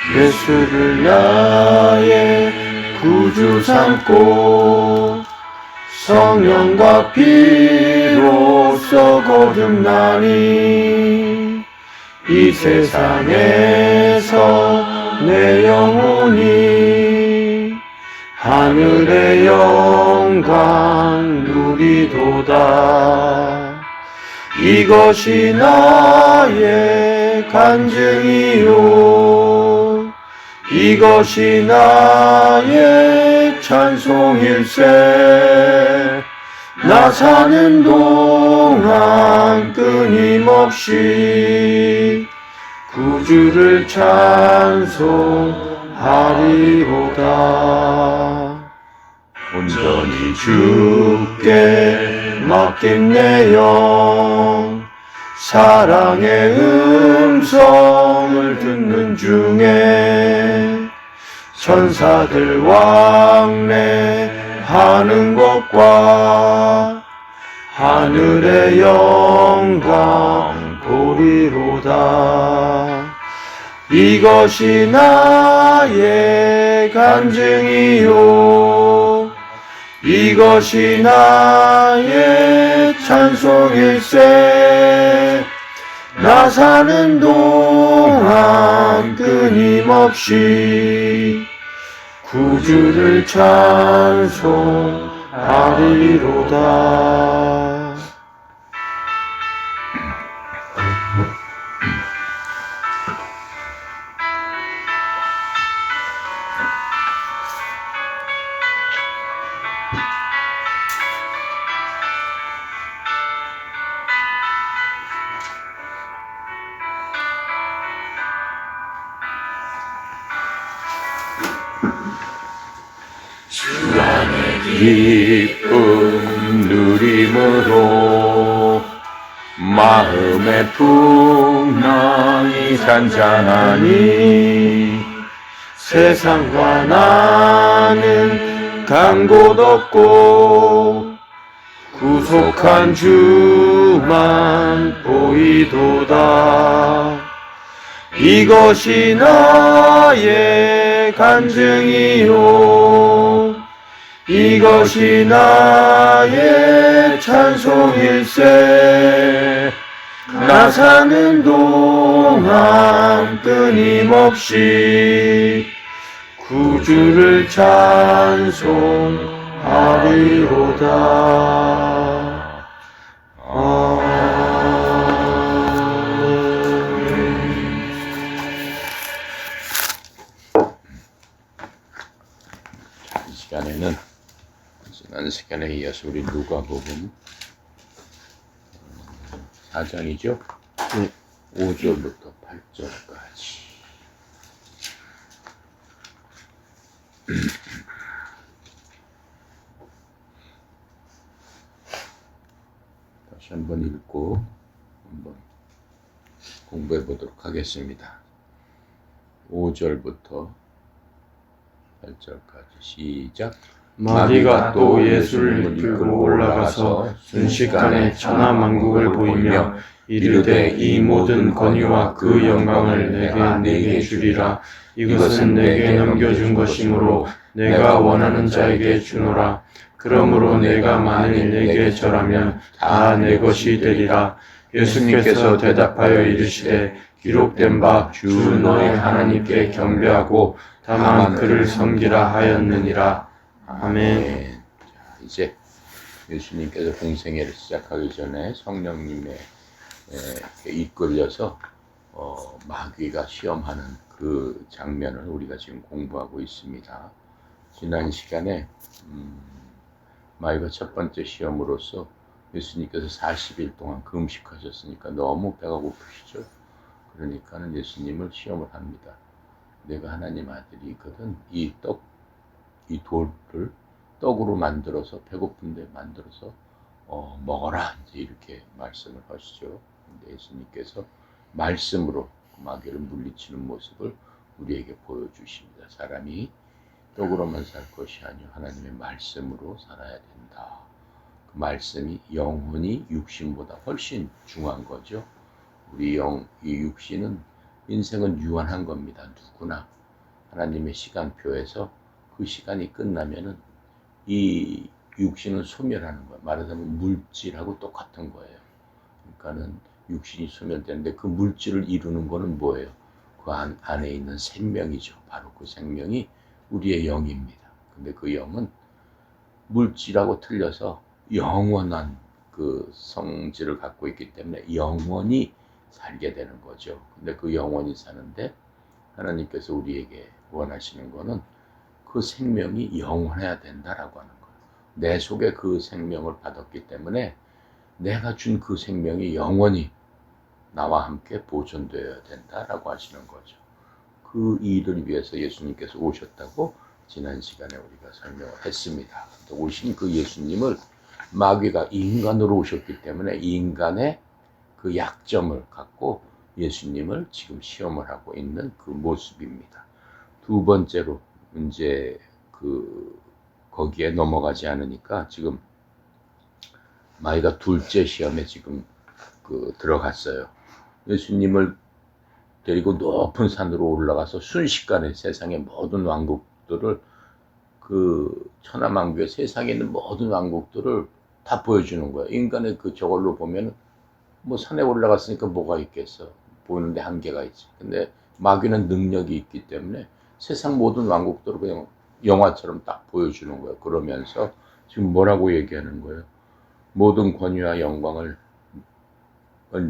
예수를 나의 구주 삼고 성령과 피로써 거듭나니 이 세상에서 내 영혼이 하늘의 영광 누리도다. 이것이 나의 간증이요 이것이 나의 찬송일세. 나 사는 동안 끊임없이 구주를 찬송하리로다. 온전히 주께 맡긴 내 영, 사랑의 음성을 듣는 중에 천사들 왕래하는 것과 하늘의 영광 보리로다. 이것이 나의 간증이요 이것이 나의 찬송일세. 나 사는 동안 끊임없이 구주를 찬송하리로다. 주 안에 기쁨 누림으로 마음의 풍랑이 잔잔하니 세상과 나는 간 곳 없고 구속한 주만 보이도다. 이것이 나의 간증이요 이것이 나의 찬송일세. 나 사는 동안 끊임없이 구주를 찬송하리로다. 이 시간에는 지난 시간에 이어서 우리 누가복음 4장이죠. 5절부터 8절까지 다시 한번 읽고 한번 공부해 보도록 하겠습니다. 5절부터 8절까지 시작. 마귀가 또 예수를 이끌고 올라가서 순식간에 천하만국을 보이며 이르되 이 모든 권위와 그 영광을 내게 주리라. 이것은 내게 넘겨준 것이므로 내가 원하는 자에게 주노라. 그러므로 내가 만일 내게 절하면 다 내 것이 되리라. 예수님께서 대답하여 이르시되 기록된 바 주 너의 하나님께 경배하고 다만 그를 섬기라 하였느니라. 아멘. 자, 이제 예수님께서 공생애를 시작하기 전에 성령님의 이끌려서 마귀가 시험하는 그 장면을 우리가 지금 공부하고 있습니다. 지난 시간에 마귀가 첫 번째 시험으로서 예수님께서 40일 동안 금식하셨으니까 너무 배가 고프시죠. 그러니까는 예수님을 시험을 합니다. 내가 하나님 아들이거든. 이 돌을 떡으로 만들어서 배고픈데 만들어서 먹어라 이제 이렇게 말씀을 하시죠. 근데 예수님께서 말씀으로 마귀를 물리치는 모습을 우리에게 보여주십니다. 사람이 떡으로만 살 것이 아니요 하나님의 말씀으로 살아야 된다. 그 말씀이 영혼이 육신보다 훨씬 중요한 거죠. 우리 이 육신은 인생은 유한한 겁니다. 누구나 하나님의 시간표에서 그 시간이 끝나면은 이 육신은 소멸하는 거예요. 말하자면 물질하고 똑같은 거예요. 그러니까는 육신이 소멸되는데 그 물질을 이루는 거는 뭐예요? 그 안에 있는 생명이죠. 바로 그 생명이 우리의 영입니다. 근데 그 영은 물질하고 틀려서 영원한 그 성질을 갖고 있기 때문에 영원히 살게 되는 거죠. 근데 그 영원히 사는데 하나님께서 우리에게 원하시는 거는 그 생명이 영원해야 된다라고 하는 거예요. 내 속에 그 생명을 받았기 때문에 내가 준 그 생명이 영원히 나와 함께 보존되어야 된다라고 하시는 거죠. 그 일을 위해서 예수님께서 오셨다고 지난 시간에 우리가 설명을 했습니다. 오신 그 예수님을 마귀가 인간으로 오셨기 때문에 인간의 그 약점을 갖고 예수님을 지금 시험을 하고 있는 그 모습입니다. 두 번째로 이제 거기에 넘어가지 않으니까 지금 마귀가 둘째 시험에 지금 들어갔어요. 예수님을 데리고 높은 산으로 올라가서 순식간에 세상의 모든 왕국들을 천하만국의 세상에 있는 모든 왕국들을 다 보여주는 거예요. 인간의 저걸로 보면 뭐 산에 올라갔으니까 뭐가 있겠어. 보이는데 한계가 있지. 근데 마귀는 능력이 있기 때문에 세상 모든 왕국들을 그냥 영화처럼 딱 보여주는 거예요. 그러면서 지금 뭐라고 얘기하는 거예요? 모든 권위와 영광을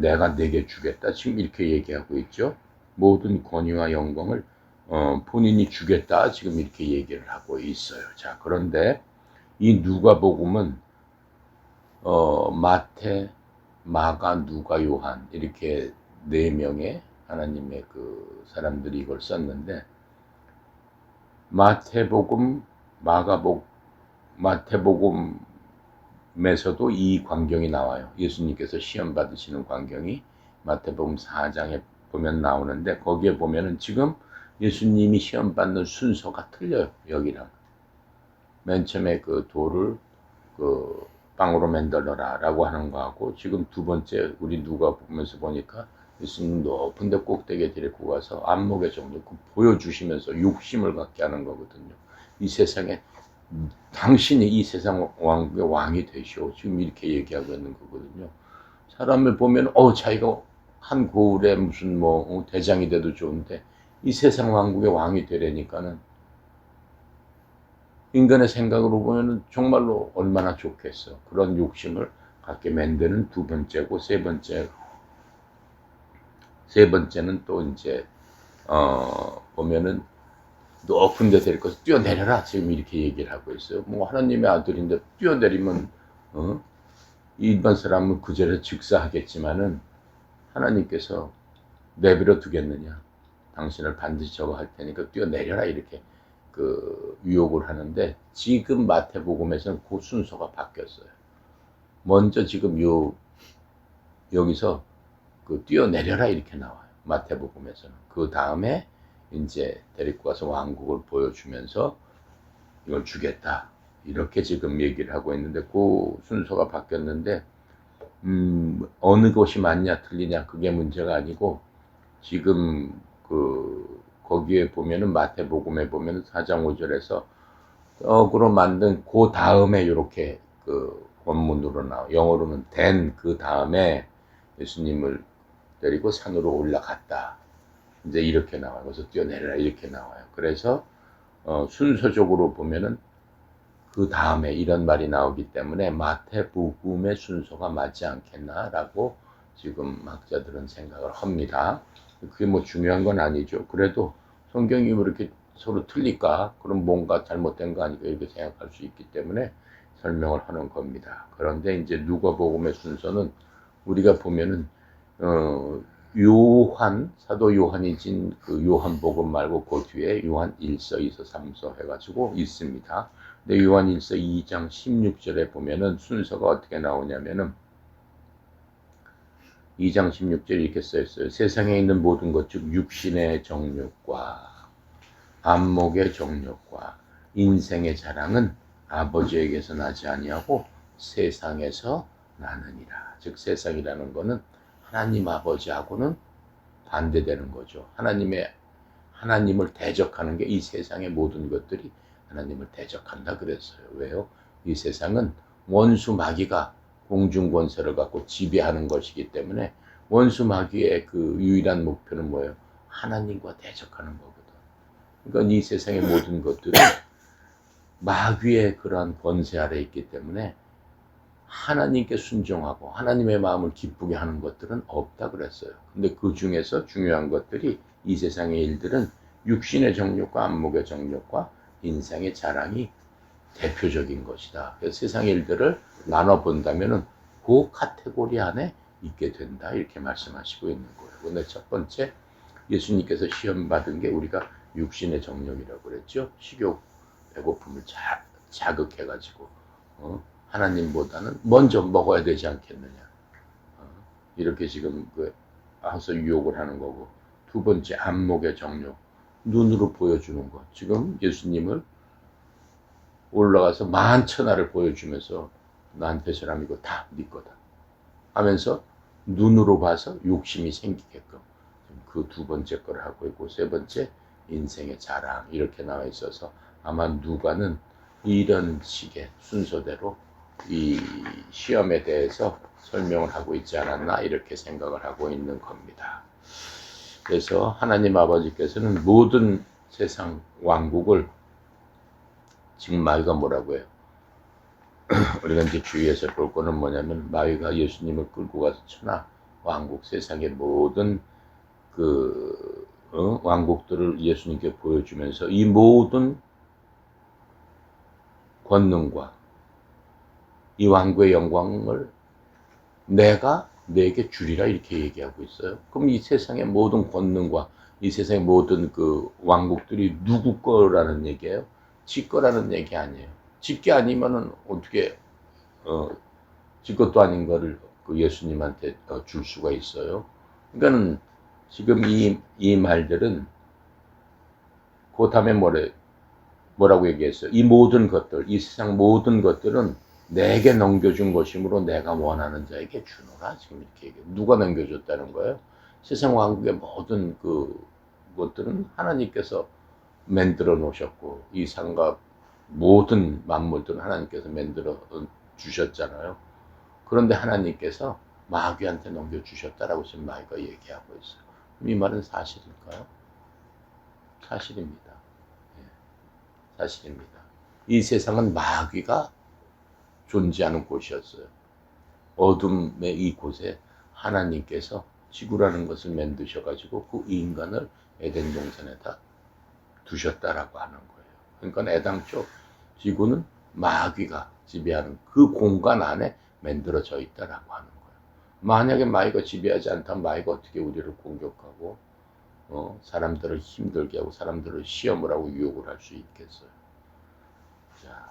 내가 내게 주겠다. 지금 이렇게 얘기하고 있죠. 모든 권위와 영광을 본인이 주겠다. 지금 이렇게 얘기를 하고 있어요. 자, 그런데 이 누가복음은 마태, 마가, 누가, 요한 이렇게 네 명의 하나님의 그 사람들이 이걸 썼는데 마태복음, 마태복음에서도 이 광경이 나와요. 예수님께서 시험 받으시는 광경이 마태복음 4장에 보면 나오는데 거기에 보면은 지금 예수님이 시험 받는 순서가 틀려요. 여기랑 맨 처음에 그 돌을 빵으로 만들어라 라고 하는 거하고 지금 두 번째 우리 누가 보면서 보니까 예수님 높은 데 꼭대기에 데리고 가서 안목의 정력 보여주시면서 욕심을 갖게 하는 거거든요. 이 세상에 당신이 이 세상 왕국의 왕이 되시오. 지금 이렇게 얘기하고 있는 거거든요. 사람을 보면 자기가 한 고을에 무슨 대장이 돼도 좋은데 이 세상 왕국의 왕이 되려니까는 인간의 생각으로 보면 정말로 얼마나 좋겠어. 그런 욕심을 갖게 만드는 두 번째고 세 번째는 또 이제 보면은 높은 데 데리고 뛰어내려라. 지금 이렇게 얘기를 하고 있어요. 뭐 하나님의 아들인데 뛰어내리면 일반 사람은 그 자리에 즉사하겠지만은 하나님께서 내버려 두겠느냐. 당신을 반드시 저거 할 테니까 뛰어내려라. 이렇게 유혹을 하는데 지금 마태복음에서는 그 순서가 바뀌었어요. 먼저 지금 여기서 뛰어내려라 이렇게 나와요. 마태복음에서는. 그 다음에 이제 데리고 가서 왕국을 보여주면서 이걸 주겠다. 이렇게 지금 얘기를 하고 있는데 그 순서가 바뀌었는데 어느 것이 맞냐 틀리냐 그게 문제가 아니고 지금 거기에 보면은 마태복음에 보면은 4장 5절에서 떡으로 만든 그 다음에 이렇게 원문으로 나와 영어로는 된 그 다음에 예수님을 데리고 산으로 올라갔다. 이제 이렇게 나와요. 그래서 뛰어내려라 이렇게 나와요. 그래서 순서적으로 보면은 그 다음에 이런 말이 나오기 때문에 마태복음의 순서가 맞지 않겠나라고 지금 학자들은 생각을 합니다. 그게 뭐 중요한 건 아니죠. 그래도 성경이 뭐 이렇게 서로 틀릴까? 그럼 뭔가 잘못된 거 아닐까? 이렇게 생각할 수 있기 때문에 설명을 하는 겁니다. 그런데 이제 누가복음의 순서는 우리가 보면은 사도 요한이 진 요한복음 말고 그 뒤에 요한 1서, 2서, 3서 해가지고 있습니다. 근데 요한 1서 2장 16절에 보면은 순서가 어떻게 나오냐면은 2장 16절 이렇게 써있어요. 세상에 있는 모든 것 즉 육신의 정욕과 안목의 정욕과 인생의 자랑은 아버지에게서 나지 아니하고 세상에서 나느니라. 즉 세상이라는 것은 하나님 아버지하고는 반대되는 거죠. 하나님을 대적하는 게 이 세상의 모든 것들이 하나님을 대적한다 그랬어요. 왜요? 이 세상은 원수 마귀가 공중 권세를 갖고 지배하는 것이기 때문에 원수 마귀의 그 유일한 목표는 뭐예요? 하나님과 대적하는 거거든. 그러니까 이 세상의 모든 것들은 마귀의 그러한 권세 아래 있기 때문에 하나님께 순종하고 하나님의 마음을 기쁘게 하는 것들은 없다 그랬어요. 근데 그 중에서 중요한 것들이 이 세상의 일들은 육신의 정욕과 안목의 정욕과 인생의 자랑이 대표적인 것이다. 그래서 세상의 일들을 나눠 본다면은 그 카테고리 안에 있게 된다. 이렇게 말씀하시고 있는 거예요. 근데 첫 번째 예수님께서 시험 받은 게 우리가 육신의 정욕이라고 그랬죠. 식욕, 배고픔을 자극해가지고 하나님보다는 먼저 먹어야 되지 않겠느냐. 이렇게 지금 와서 유혹을 하는 거고. 두 번째 안목의 정욕, 눈으로 보여주는 것. 지금 예수님을 올라가서 만천하를 보여주면서 나한테 사람 이거 다 네 거다 하면서 눈으로 봐서 욕심이 생기게끔 그 두 번째 걸 하고 있고, 세 번째 인생의 자랑 이렇게 나와 있어서 아마 누가는 이런 식의 순서대로 이 시험에 대해서 설명을 하고 있지 않았나 이렇게 생각을 하고 있는 겁니다. 그래서 하나님 아버지께서는 모든 세상 왕국을 지금 마귀가 뭐라고 해요? 우리가 이제 주위에서 볼 거는 뭐냐면 마귀가 예수님을 끌고 가서 천하 왕국 세상의 모든 왕국들을 예수님께 보여주면서 이 모든 권능과 이 왕국의 영광을 내가 내게 주리라 이렇게 얘기하고 있어요. 그럼 이 세상의 모든 권능과 이 세상의 모든 그 왕국들이 누구 거라는 얘기예요? 지 거라는 얘기 아니에요. 지게 아니면은 어떻게 지 것도 아닌 거를 그 예수님한테 줄 수가 있어요. 그러니까는 지금 이 말들은 그 다음에 뭐라고 얘기했어요? 이 모든 것들, 이 세상 모든 것들은 내게 넘겨준 것이므로 내가 원하는 자에게 주노라. 지금 이렇게 얘기해요. 누가 넘겨줬다는 거예요? 세상 왕국의 모든 것들은 하나님께서 만들어 놓으셨고, 이 상과 모든 만물들은 하나님께서 만들어 주셨잖아요. 그런데 하나님께서 마귀한테 넘겨주셨다라고 지금 마귀가 얘기하고 있어요. 이 말은 사실일까요? 사실입니다. 사실입니다. 이 세상은 마귀가 존재하는 곳이었어요. 어둠의 이곳에 하나님께서 지구라는 것을 만드셔가지고 그 인간을 에덴 동산에다 두셨다라고 하는 거예요. 그러니까 애당초 지구는 마귀가 지배하는 그 공간 안에 만들어져 있다라고 하는 거예요. 만약에 마귀가 지배하지 않다면 마귀가 어떻게 우리를 공격하고 사람들을 힘들게 하고 사람들을 시험을 하고 유혹을 할 수 있겠어요. 자,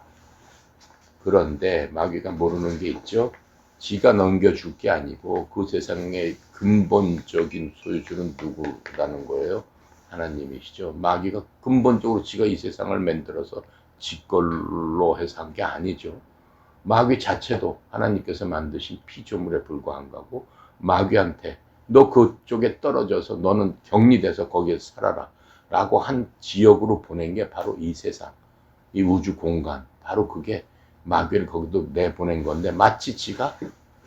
그런데 마귀가 모르는 게 있죠. 지가 넘겨줄 게 아니고 그 세상의 근본적인 소유주는 누구라는 거예요? 하나님이시죠. 마귀가 근본적으로 지가 이 세상을 만들어서 지 걸로 해서 한 게 아니죠. 마귀 자체도 하나님께서 만드신 피조물에 불과한 거고, 마귀한테 너 그쪽에 떨어져서 너는 격리돼서 거기에 살아라 라고 한 지역으로 보낸 게 바로 이 세상, 이 우주 공간, 바로 그게 마귀를 거기도 내보낸 건데, 마치 지가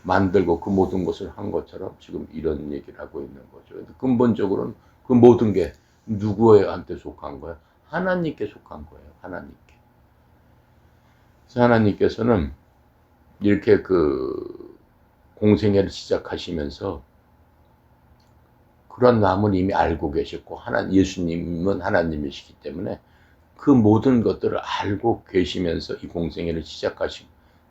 만들고 그 모든 것을 한 것처럼 지금 이런 얘기를 하고 있는 거죠. 근본적으로는 그 모든 게 누구한테 속한 거예요? 하나님께 속한 거예요. 하나님께. 그래서 하나님께서는 이렇게 공생애를 시작하시면서 그런 마음을 이미 알고 계셨고, 예수님은 하나님이시기 때문에 그 모든 것들을 알고 계시면서 이 공생애를 시작하신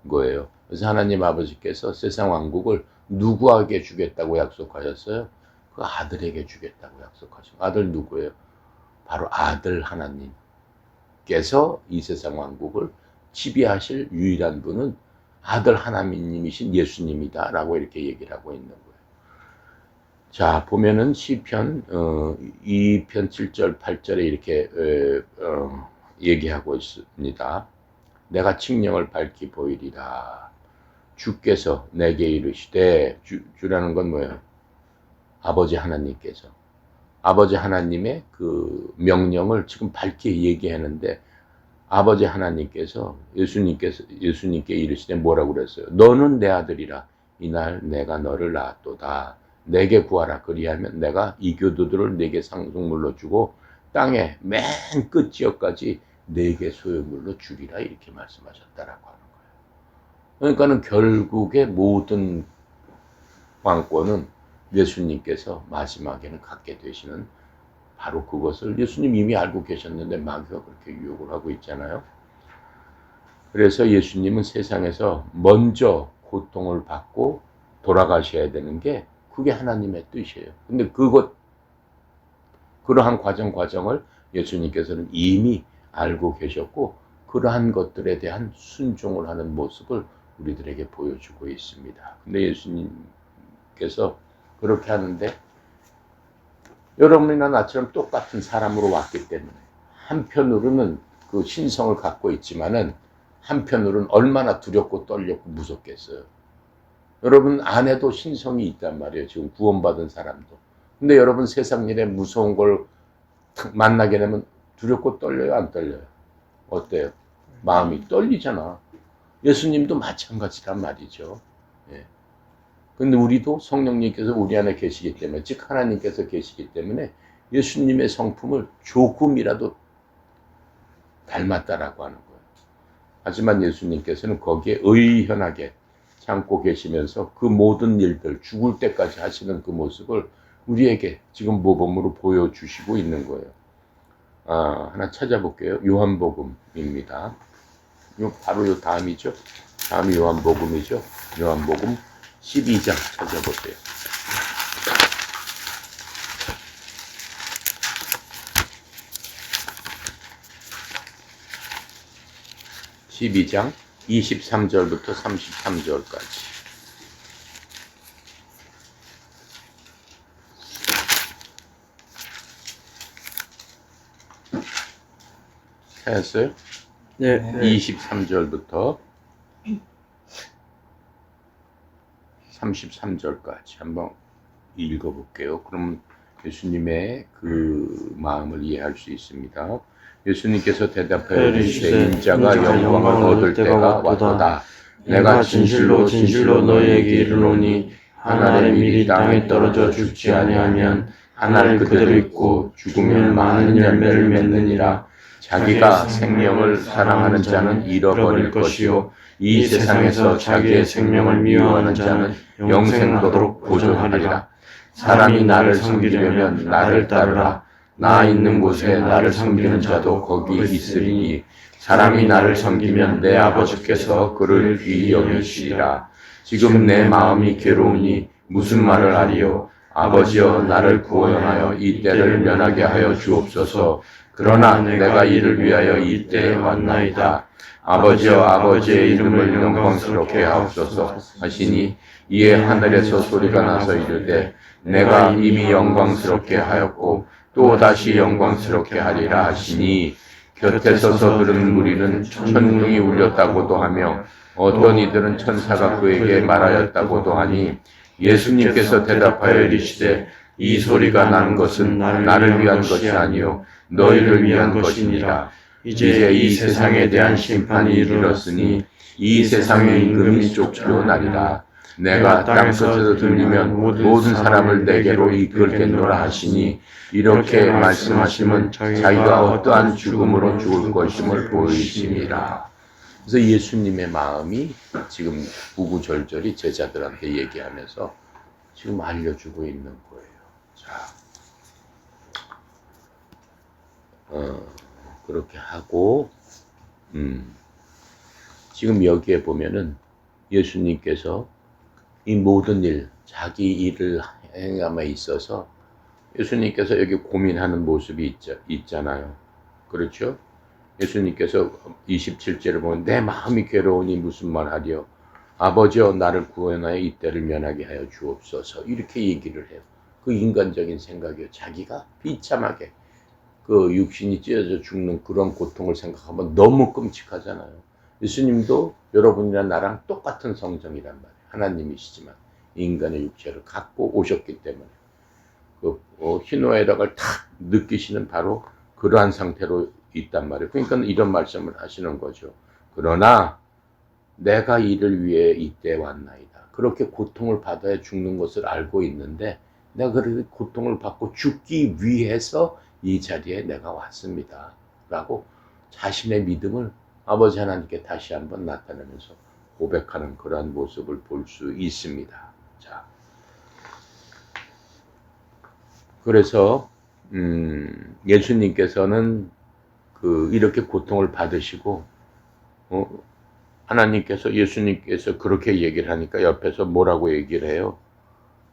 거예요. 그래서 하나님 아버지께서 세상 왕국을 누구에게 주겠다고 약속하셨어요? 그 아들에게 주겠다고 약속하신 거예요. 아들 누구예요? 바로 아들 하나님께서 이 세상 왕국을 지배하실 유일한 분은 아들 하나님이신 예수님이다 라고 이렇게 얘기를 하고 있는 거예요. 자, 보면은 시편 2편 7절 8절에 이렇게 얘기하고 있습니다. 내가 칙령을 밝히 보이리라. 주께서 내게 이르시되, 주라는 건 뭐예요? 아버지 하나님께서 아버지 하나님의 그 명령을 지금 밝게 얘기하는데 아버지 하나님께서 예수님께 이르시되 뭐라고 그랬어요? 너는 내 아들이라 이날 내가 너를 낳았도다. 내게 구하라. 그리하면 내가 이 교도들을 내게 상속물로 주고 땅의 맨 끝 지역까지 내게 소유물로 주리라. 이렇게 말씀하셨다라고 하는 거예요. 그러니까는 결국에 모든 왕권은 예수님께서 마지막에는 갖게 되시는 바로 그것을 예수님 이미 알고 계셨는데 마귀가 그렇게 유혹을 하고 있잖아요. 그래서 예수님은 세상에서 먼저 고통을 받고 돌아가셔야 되는 게 그게 하나님의 뜻이에요. 근데 그러한 과정을 예수님께서는 이미 알고 계셨고 그러한 것들에 대한 순종을 하는 모습을 우리들에게 보여주고 있습니다. 근데 예수님께서 그렇게 하는데 여러분이나 나처럼 똑같은 사람으로 왔기 때문에 한편으로는 그 신성을 갖고 있지만은 한편으로는 얼마나 두렵고 떨렸고 무섭겠어요. 여러분 안에도 신성이 있단 말이에요. 지금 구원받은 사람도. 근데 여러분 세상 일에 무서운 걸 만나게 되면 두렵고 떨려요, 안 떨려요? 어때요? 마음이 떨리잖아. 예수님도 마찬가지란 말이죠. 예. 근데 우리도 성령님께서 우리 안에 계시기 때문에, 즉 하나님께서 계시기 때문에 예수님의 성품을 조금이라도 닮았다라고 하는 거예요. 하지만 예수님께서는 거기에 의연하게 참고 계시면서 그 모든 일들, 죽을 때까지 하시는 그 모습을 우리에게 지금 모범으로 보여주시고 있는 거예요. 하나 찾아볼게요. 요한복음입니다. 바로 요 다음이죠. 다음이 요한복음이죠. 요한복음 12장 찾아보세요. (12장) 23절부터 33절까지. 찾았어요? 네. 23절부터 33절까지 한번 읽어볼게요. 그럼 예수님의 그 마음을 이해할 수 있습니다. 예수님께서 대답하여 이르시되 인자가 영광을 얻을 때가 왔도다. 내가 진실로 진실로 너희에게 이르노니 한 알의 밀이 땅에 떨어져 죽지 아니하면 한 알 그대로 있고 죽으면 많은 열매를 맺느니라. 자기가 생명을 사랑하는 자는 잃어버릴 것이요 이 세상에서 자기의 생명을 미워하는 자는 영생하도록 보존하리라. 사람이 나를 섬기려면 나를 따르라. 나 있는 곳에 나를 섬기는 자도 거기 있으리니 사람이 나를 섬기면 내 아버지께서 그를 귀히 여기시리라. 지금 내 마음이 괴로우니 무슨 말을 하리요. 아버지여 나를 구원하여 이 때를 면하게 하여 주옵소서. 그러나 내가 이를 위하여 이 때에 왔나이다. 아버지여 아버지의 이름을 영광스럽게 하옵소서 하시니 이에 하늘에서 소리가 나서 이르되 내가 이미 영광스럽게 하였고 또 다시 영광스럽게 하리라 하시니 곁에 서서 들은 무리는 천둥이 울렸다고도 하며 어떤 이들은 천사가 그에게 말하였다고도 하니 예수님께서 대답하여 이르시되 이 소리가 나는 것은 나를 위한 것이 아니요 너희를 위한 것이니라. 이제 이 세상에 대한 심판이 이르렀으니 이 세상의 임금이 쫓겨나리라. 내가 땅끝에서 들리면 모든 사람을 내게로 이끌겠노라 하시니 이렇게 말씀하심은 자기가 어떠한 죽음으로 죽을 것임을 보이심이라. 그래서 예수님의 마음이 지금 구구절절히 제자들한테 얘기하면서 지금 알려주고 있는 거예요. 자, 그렇게 하고 지금 여기에 보면은 예수님께서 이 모든 일, 자기 일을 행함에 있어서 예수님께서 여기 고민하는 모습이 있잖아요. 그렇죠? 예수님께서 27절을 보면 내 마음이 괴로우니 무슨 말 하리요. 아버지여 나를 구원하여 이 때를 면하게 하여 주옵소서. 이렇게 얘기를 해요. 그 인간적인 생각이요. 자기가 비참하게 그 육신이 찢어져 죽는 그런 고통을 생각하면 너무 끔찍하잖아요. 예수님도 여러분이랑 나랑 똑같은 성정이란 말이에요. 하나님이시지만 인간의 육체를 갖고 오셨기 때문에 희노애락을 탁 느끼시는 바로 그러한 상태로 있단 말이에요. 그러니까 이런 말씀을 하시는 거죠. 그러나 내가 이를 위해 이때 왔나이다. 그렇게 고통을 받아야 죽는 것을 알고 있는데 내가 그렇게 고통을 받고 죽기 위해서 이 자리에 내가 왔습니다. 라고 자신의 믿음을 아버지 하나님께 다시 한번 나타내면서 고백하는 그러한 모습을 볼 수 있습니다. 자, 그래서 예수님께서는 이렇게 고통을 받으시고 하나님께서 예수님께서 그렇게 얘기를 하니까 옆에서 뭐라고 얘기를 해요?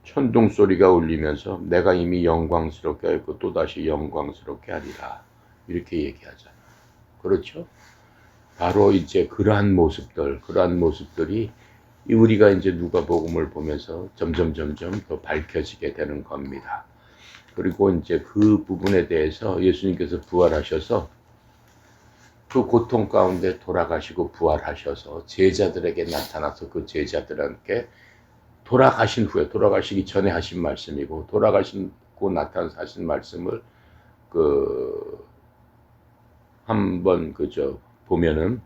천둥 소리가 울리면서 내가 이미 영광스럽게 하였고 또다시 영광스럽게 하리라. 이렇게 얘기하잖아요. 그렇죠? 바로 이제 그러한 모습들이 우리가 이제 누가복음을 보면서 점점 더 밝혀지게 되는 겁니다. 그리고 이제 그 부분에 대해서 예수님께서 부활하셔서 그 고통 가운데 돌아가시고 부활하셔서 제자들에게 나타나서 그 제자들에게 돌아가시기 전에 하신 말씀이고 돌아가시고 나타나서 하신 말씀을 한번 보면은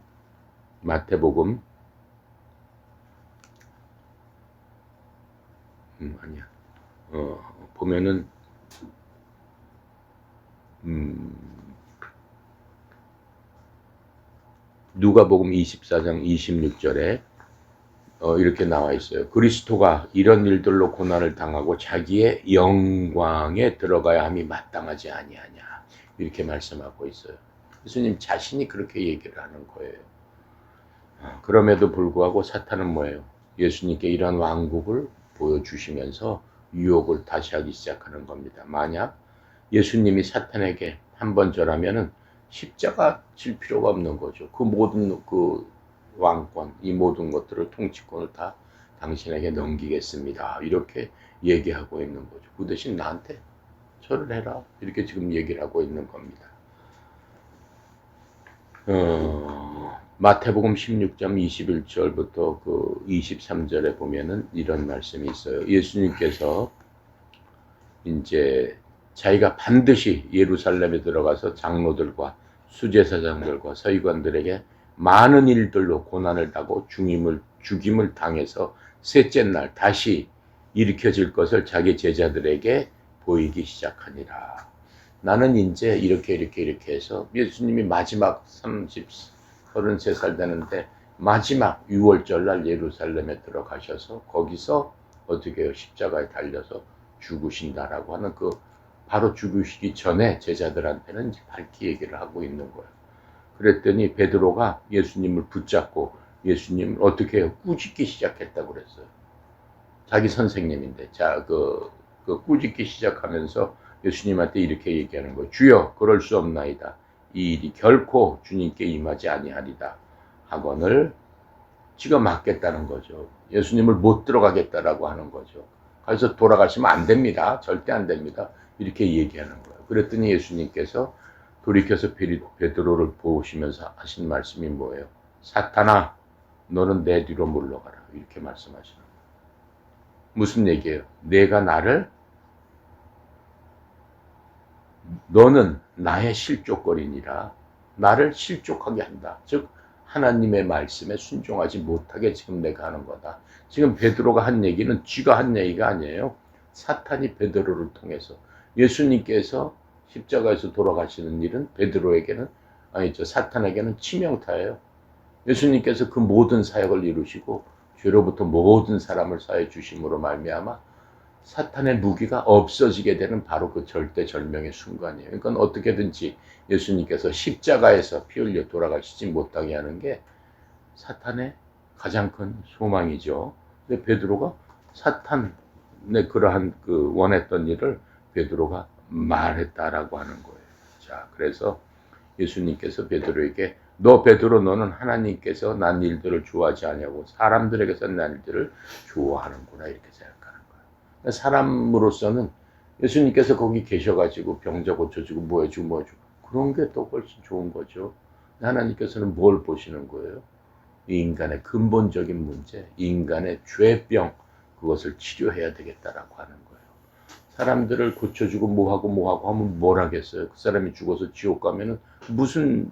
마태복음 보면은 누가복음 24장 26절에 이렇게 나와 있어요. 그리스도가 이런 일들로 고난을 당하고 자기의 영광에 들어가야 함이 마땅하지 아니하냐. 이렇게 말씀하고 있어요. 예수님 자신이 그렇게 얘기를 하는 거예요. 그럼에도 불구하고 사탄은 뭐예요? 예수님께 이런 왕국을 보여주시면서 유혹을 다시 하기 시작하는 겁니다. 만약 예수님이 사탄에게 한 번 절하면은 십자가 질 필요가 없는 거죠. 그 모든 왕권, 이 모든 것들을 통치권을 다 당신에게 넘기겠습니다. 이렇게 얘기하고 있는 거죠. 그 대신 나한테 절을 해라. 이렇게 지금 얘기를 하고 있는 겁니다. 마태복음 16장 21절부터 23절에 보면은 이런 말씀이 있어요. 예수님께서 이제 자기가 반드시 예루살렘에 들어가서 장로들과 수제사장들과 서기관들에게 많은 일들로 고난을 당하고 죽임을 당해서 셋째 날 다시 일으켜질 것을 자기 제자들에게 보이기 시작하니라. 나는 이제 이렇게 해서 예수님이 마지막 33살 되는데 마지막 6월절 날 예루살렘에 들어가셔서 거기서 어떻게 해요? 십자가에 달려서 죽으신다라고 하는 바로 죽으시기 전에 제자들한테는 이제 밝히 얘기를 하고 있는 거예요. 그랬더니 베드로가 예수님을 붙잡고 예수님을 어떻게 해요? 꾸짖기 시작했다고 그랬어요. 자기 선생님인데. 자, 꾸짖기 시작하면서 예수님한테 이렇게 얘기하는 거예요. 주여, 그럴 수 없나이다. 이 일이 결코 주님께 임하지 아니하리다. 하거늘 지가 맞겠다는 거죠. 예수님을 못 들어가겠다라고 하는 거죠. 그래서 돌아가시면 안 됩니다. 절대 안 됩니다. 이렇게 얘기하는 거예요. 그랬더니 예수님께서 돌이켜서 베드로를 보시면서 하신 말씀이 뭐예요? 사탄아, 너는 내 뒤로 물러가라. 이렇게 말씀하시는 거예요. 무슨 얘기예요? 너는 나의 실족거리니라. 나를 실족하게 한다. 즉 하나님의 말씀에 순종하지 못하게 지금 내가 하는 거다. 지금 베드로가 한 얘기는 쥐가 한 얘기가 아니에요. 사탄이 베드로를 통해서 예수님께서 십자가에서 돌아가시는 일은 사탄에게는 치명타예요. 예수님께서 그 모든 사역을 이루시고 죄로부터 모든 사람을 사해 주심으로 말미암아 사탄의 무기가 없어지게 되는 바로 그 절대절명의 순간이에요. 그러니까 어떻게든지 예수님께서 십자가에서 피 흘려 돌아가시지 못하게 하는 게 사탄의 가장 큰 소망이죠. 근데 베드로가 사탄의 그러한 원했던 일을 베드로가 말했다라고 하는 거예요. 자, 그래서 예수님께서 베드로에게 너 베드로 너는 하나님께서 난 일들을 좋아하지 않냐고 사람들에게서 난 일들을 좋아하는구나 이렇게 생각하는 거예요. 사람으로서는 예수님께서 거기 계셔가지고 병자 고쳐주고 뭐 해주고 그런 게 또 훨씬 좋은 거죠. 하나님께서는 뭘 보시는 거예요? 이 인간의 근본적인 문제, 이 인간의 죄병 그것을 치료해야 되겠다라고 하는 거예요. 사람들을 고쳐주고 뭐하고 하면 뭘 하겠어요. 그 사람이 죽어서 지옥 가면은 무슨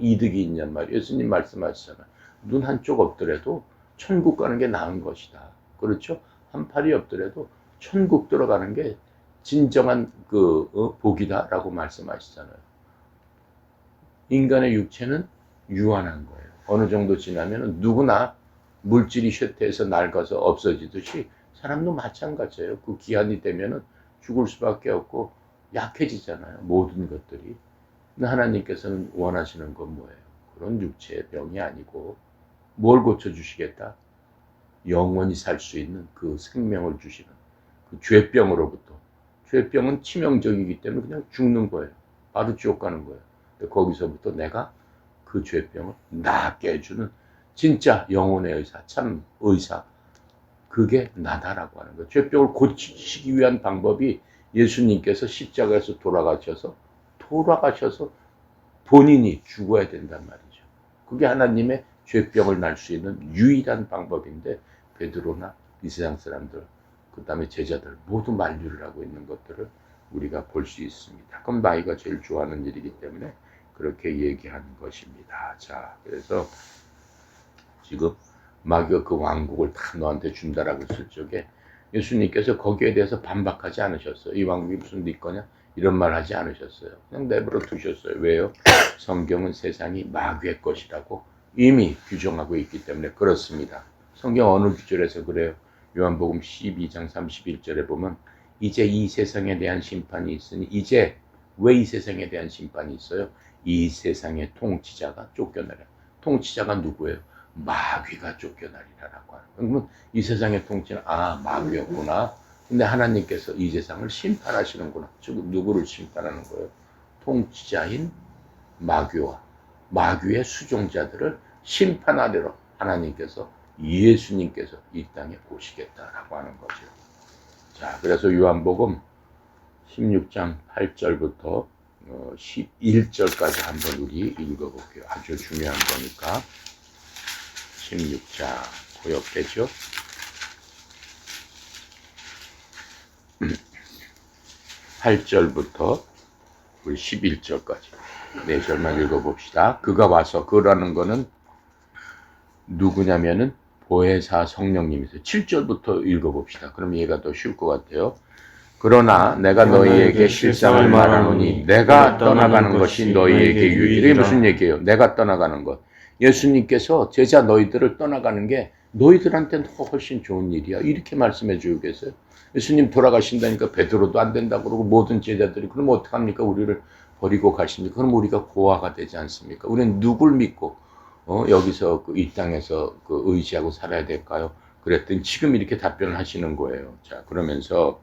이득이 있냔 말이에요. 예수님 말씀하시잖아요. 눈 한쪽 없더라도 천국 가는 게 나은 것이다. 그렇죠? 한 팔이 없더라도 천국 들어가는 게 진정한 복이다라고 말씀하시잖아요. 인간의 육체는 유한한 거예요. 어느 정도 지나면은 누구나 물질이 쇠퇴해서 낡아서 없어지듯이 사람도 마찬가지예요. 그 기한이 되면은 죽을 수밖에 없고 약해지잖아요. 모든 것들이. 근데 하나님께서는 원하시는 건 뭐예요? 그런 육체의 병이 아니고 뭘 고쳐주시겠다? 영원히 살 수 있는 그 생명을 주시는 그 죄병으로부터. 죄병은 치명적이기 때문에 그냥 죽는 거예요. 바로 지옥 가는 거예요. 근데 거기서부터 내가 그 죄병을 낫게 해주는 진짜 영혼의 의사, 참 의사, 그게 나다라고 하는 거예요. 죄병을 고치시기 위한 방법이 예수님께서 십자가에서 돌아가셔서 본인이 죽어야 된단 말이죠. 그게 하나님의 죄병을 날 수 있는 유일한 방법인데 베드로나 이 세상 사람들, 그 다음에 제자들 모두 만류를 하고 있는 것들을 우리가 볼 수 있습니다. 그럼 나이가 제일 좋아하는 일이기 때문에 그렇게 얘기하는 것입니다. 자, 그래서 지금 마귀가 그 왕국을 다 너한테 준다라고 했을 적에 예수님께서 거기에 대해서 반박하지 않으셨어요. 이 왕국이 무슨 네 거냐? 이런 말 하지 않으셨어요. 그냥 내버려 두셨어요. 왜요? 성경은 세상이 마귀의 것이라고 이미 규정하고 있기 때문에 그렇습니다. 성경 어느 구절에서 그래요? 요한복음 12장 31절에 보면 이제 이 세상에 대한 심판이 있으니 이제 왜 이 세상에 대한 심판이 있어요? 이 세상의 통치자가 쫓겨나라. 통치자가 누구예요? 마귀가 쫓겨나리라라고 하는 거예요. 그러면 이 세상의 통치는 마귀였구나. 근데 하나님께서 이 세상을 심판하시는구나. 즉 누구를 심판하는 거예요? 통치자인 마귀와 마귀의 수종자들을 심판하리라. 하나님께서 예수님께서 이 땅에 오시겠다라고 하는 거죠. 자, 그래서 요한복음 16장 8절부터 11절까지 한번 우리 읽어볼게요. 아주 중요한 거니까. 16장 고역되죠. 8절부터 우리 11절까지 4절만 읽어봅시다. 그가 와서, 그라는 거는 누구냐면은 보혜사 성령님이세요. 7절부터 읽어봅시다. 그럼 얘가 더 쉬울 것 같아요. 그러나 내가 너희에게 실상을 말하노니 내가 떠나가는 것이 너희에게 유익이다. 이게 무슨 얘기예요? 내가 떠나가는 것. 예수님께서 제자 너희들을 떠나가는 게 너희들한테는 훨씬 좋은 일이야. 이렇게 말씀해 주고 계세요. 예수님 돌아가신다니까 베드로도 안 된다고 그러고 모든 제자들이 그럼 어떡합니까? 우리를 버리고 가십니까? 그럼 우리가 고아가 되지 않습니까? 우리는 누굴 믿고 여기서 이 땅에서 의지하고 살아야 될까요? 그랬더니 지금 이렇게 답변을 하시는 거예요. 자, 그러면서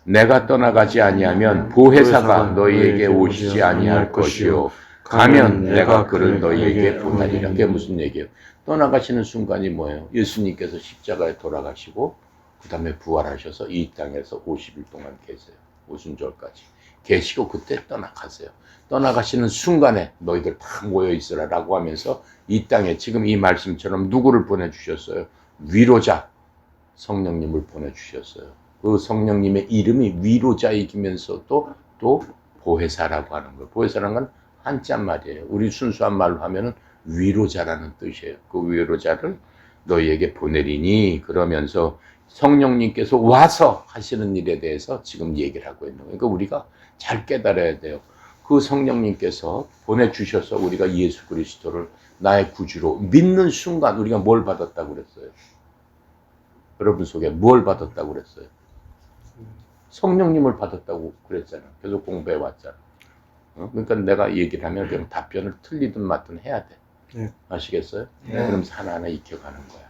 내가 떠나가지 아니하면 보혜사가 너희에게 오시지 아니할 것이요 가면 내가 그를 너희에게 보내리라. 그게 무슨 얘기예요? 떠나가시는 순간이 뭐예요? 예수님께서 십자가에 돌아가시고 그 다음에 부활하셔서 이 땅에서 50일 동안 계세요. 오순절까지 계시고 그때 떠나가세요. 떠나가시는 순간에 너희들 다 모여있으라 라고 하면서 이 땅에 지금 이 말씀처럼 누구를 보내주셨어요? 위로자 성령님을 보내주셨어요. 그 성령님의 이름이 위로자이면서 또 보혜사라고 하는 거예요. 보혜사라는 건 한자 말이에요. 우리 순수한 말로 하면은 위로자라는 뜻이에요. 그 위로자를 너희에게 보내리니 그러면서 성령님께서 와서 하시는 일에 대해서 지금 얘기를 하고 있는 거예요. 그러니까 우리가 잘 깨달아야 돼요. 그 성령님께서 보내주셔서 우리가 예수 그리스도를 나의 구주로 믿는 순간 우리가 뭘 받았다고 그랬어요? 여러분 속에 뭘 받았다고 그랬어요? 성령님을 받았다고 그랬잖아요. 계속 공부해 왔잖아요. 그러니까 내가 얘기를 하면 그냥 답변을 틀리든 맞든 해야 돼. 네. 아시겠어요? 네. 그럼 하나하나 익혀가는 거야.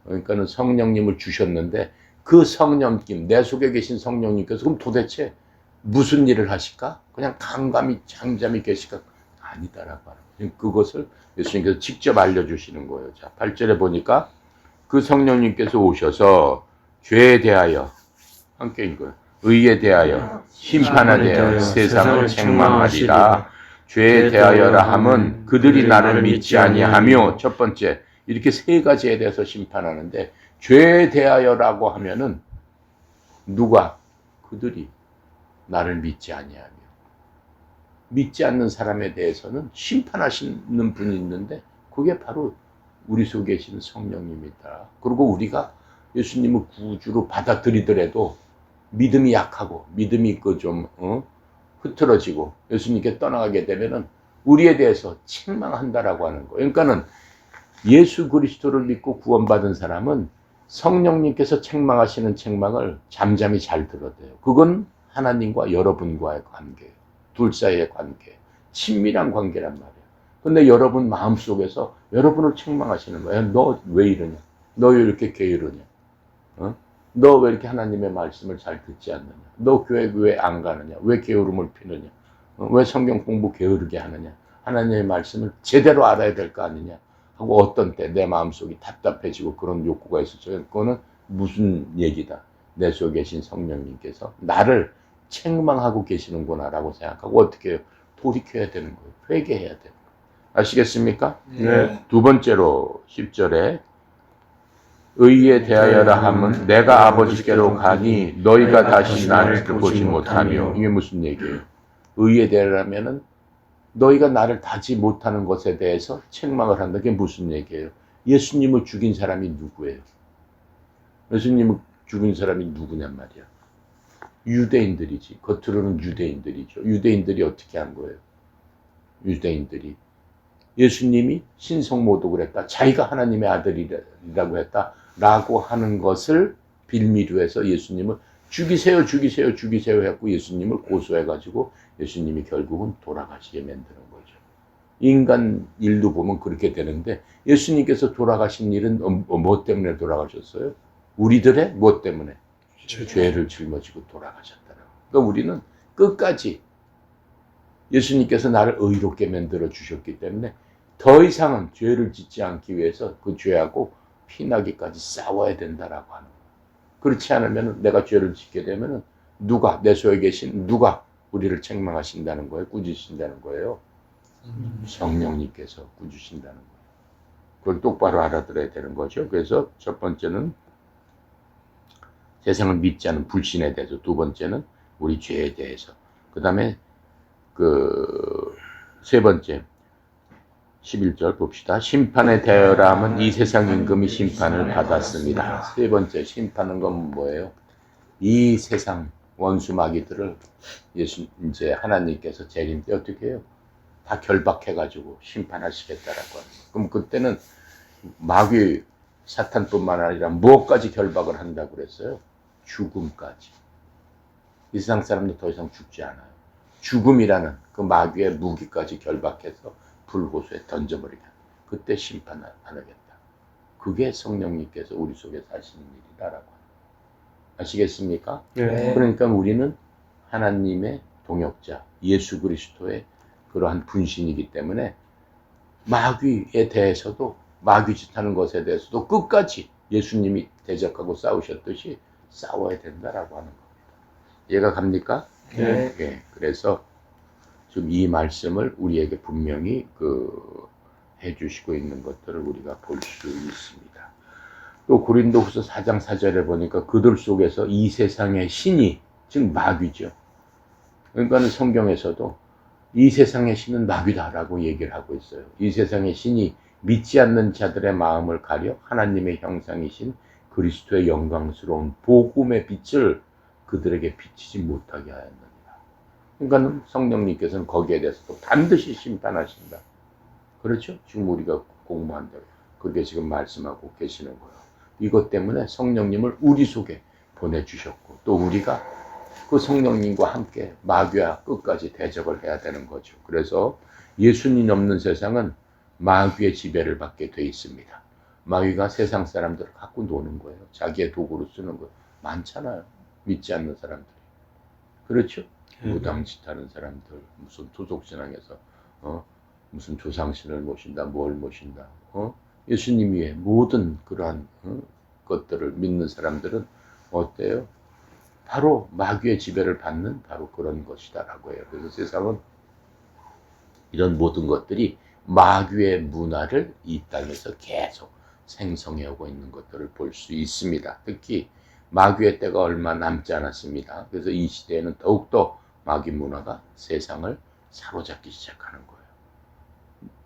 그러니까는 성령님을 주셨는데 그 성령님, 내 속에 계신 성령님께서 그럼 도대체 무슨 일을 하실까? 그냥 강감히 잠잠히 계실까? 아니다라고 하는 거예요. 그것을 예수님께서 직접 알려주시는 거예요. 자, 8절에 보니까 그 성령님께서 오셔서 죄에 대하여 함께 읽어요. 의에 대하여 심판에 대하여 세상을 책망하리라. 죄에 대하여라 함은 그들이 나를 믿지 아니하며, 첫 번째 이렇게 세 가지에 대해서 심판하는데 죄에 대하여라고 하면은 누가 그들이 나를 믿지 아니하며. 믿지 않는 사람에 대해서는 심판하시는 분이 있는데 그게 바로 우리 속에 계시는 성령님이다. 그리고 우리가 예수님을 구주로 받아들이더라도 믿음이 약하고 믿음이 좀 흐트러지고 예수님께 떠나가게 되면은 우리에 대해서 책망한다라고 하는 거예요. 그러니까는 예수 그리스도를 믿고 구원받은 사람은 성령님께서 책망하시는 책망을 잠잠히 잘 들어야 돼요. 그건 하나님과 여러분과의 관계예요. 둘 사이의 관계. 친밀한 관계란 말이에요. 근데 여러분 마음속에서 여러분을 책망하시는 거예요. 너 왜 이러냐? 너 왜 이렇게 게으르냐? 너 왜 이렇게 하나님의 말씀을 잘 듣지 않느냐? 너 교회 왜 안 가느냐? 왜 게으름을 피느냐? 왜 성경 공부 게으르게 하느냐? 하나님의 말씀을 제대로 알아야 될 거 아니냐? 하고 어떤 때 내 마음속이 답답해지고 그런 욕구가 있었어요. 그거는 무슨 얘기다? 내 속에 계신 성령님께서 나를 책망하고 계시는구나 라고 생각하고 어떻게 해요? 돌이켜야 되는 거예요. 회개해야 되는 거예요. 아시겠습니까? 네. 두 번째로 10절에 의에 대하여라 함은 내가 아버지께로 가니 너희가 다시 나를 보지 못하며. 이게 무슨 얘기예요? 의에 대하여라면은 너희가 나를 다지 못하는 것에 대해서 책망을 한다. 그게 무슨 얘기예요? 예수님을 죽인 사람이 누구예요? 예수님을 죽인 사람이 누구냔 말이야. 유대인들이지. 겉으로는 유대인들이죠. 유대인들이 어떻게 한 거예요? 유대인들이 예수님이 신성모독을 했다. 자기가 하나님의 아들이라고 했다. 라고 하는 것을 빌미로 해서 예수님을 죽이세요, 죽이세요, 죽이세요 했고 예수님을 고소해가지고 예수님이 결국은 돌아가시게 만드는 거죠. 인간 일도 보면 그렇게 되는데 예수님께서 돌아가신 일은 뭐 때문에 돌아가셨어요? 우리들의 뭐 때문에? 죄를 짊어지고 돌아가셨다는 거예요. 그러니까 우리는 끝까지 예수님께서 나를 의롭게 만들어 주셨기 때문에 더 이상은 죄를 짓지 않기 위해서 그 죄하고 피나기까지 싸워야 된다라고 하는 거예요. 그렇지 않으면 내가 죄를 짓게 되면 누가 내 속에 계신 누가 우리를 책망하신다는 거예요? 꾸짖으신다는 거예요? 성령님께서 꾸짖으신다는 거예요. 그걸 똑바로 알아들어야 되는 거죠. 그래서 첫 번째는 세상을 믿지 않은 불신에 대해서, 두 번째는 우리 죄에 대해서, 그 다음에 세 번째 11절 봅시다. 심판에 대하여라 함은 이 세상 임금이 심판을 받았습니다. 세 번째 심판은 건 뭐예요? 이 세상 원수 마귀들을 이제 하나님께서 재림 때 어떻게 해요? 다 결박해가지고 심판하시겠다라고 하는 거예요. 그럼 그때는 마귀 사탄뿐만 아니라 무엇까지 결박을 한다고 그랬어요? 죽음까지. 이 세상 사람들 더 이상 죽지 않아요. 죽음이라는 그 마귀의 무기까지 결박해서 불호수에 던져버리게. 그때 심판 안 하겠다. 그게 성령님께서 우리 속에 사시는 일이다라고 합니다. 아시겠습니까? 네. 그러니까 우리는 하나님의 동역자, 예수 그리스도의 그러한 분신이기 때문에 마귀에 대해서도, 마귀 짓하는 것에 대해서도 끝까지 예수님이 대적하고 싸우셨듯이 싸워야 된다라고 하는 겁니다. 이해가 갑니까? 네. 예, 그래서 지금 이 말씀을 우리에게 분명히 해주시고 있는 것들을 우리가 볼 수 있습니다. 또 고린도후서 4장 4절에 보니까 그들 속에서 이 세상의 신이, 즉 마귀죠. 그러니까 성경에서도 이 세상의 신은 마귀다라고 얘기를 하고 있어요. 이 세상의 신이 믿지 않는 자들의 마음을 가려 하나님의 형상이신 그리스도의 영광스러운 복음의 빛을 그들에게 비치지 못하게 하였느니라. 그러니까 성령님께서는 거기에 대해서도 반드시 심판하신다. 그렇죠? 지금 우리가 공부한 대로 그렇게 지금 말씀하고 계시는 거예요. 이것 때문에 성령님을 우리 속에 보내주셨고 또 우리가 그 성령님과 함께 마귀와 끝까지 대적을 해야 되는 거죠. 그래서 예수님 없는 세상은 마귀의 지배를 받게 돼 있습니다. 마귀가 세상 사람들을 갖고 노는 거예요. 자기의 도구로 쓰는 거예요. 많잖아요. 믿지 않는 사람들이. 그렇죠? 무당짓하는 사람들, 무슨 토속신앙에서 무슨 조상신을 모신다, 뭘 모신다. 예수님 위에 모든 그러한 것들을 믿는 사람들은 어때요? 바로 마귀의 지배를 받는 바로 그런 것이다라고 해요. 그래서 세상은 이런 모든 것들이 마귀의 문화를 이 땅에서 계속 생성해 오고 있는 것들을 볼 수 있습니다. 특히 마귀의 때가 얼마 남지 않았습니다. 그래서 이 시대에는 더욱더 마귀 문화가 세상을 사로잡기 시작하는 거예요.